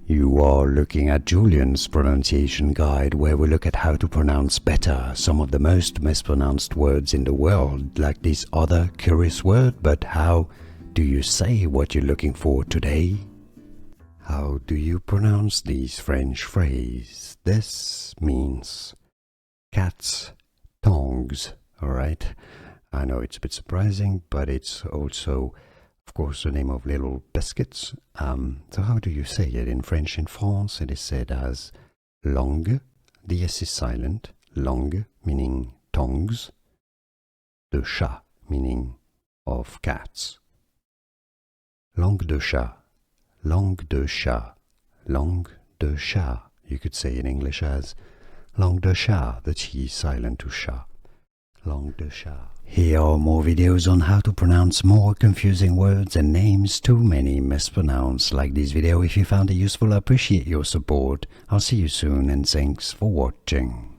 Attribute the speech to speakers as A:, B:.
A: You are looking at Julian's pronunciation guide, where we look at how to pronounce better some of the most mispronounced words in the world, like this other curious word. But how do you say what you're looking for today? How do you pronounce this French phrase? This means cat's tongues, alright? I know it's a bit surprising, but it's also, of course, the name of little biscuits. So how do you say it in French? In France, it is said as langue. The S is silent. Langue, meaning tongues. De chat, meaning of cats. Langue de chat. Langue de chat. Langue de chat. You could say in English as langue de chat, the T is silent to chat. Langue de chat. Here are more videos on how to pronounce more confusing words and names too many mispronounced. Like this video if you found it useful. I appreciate your support. I'll see you soon and thanks for watching.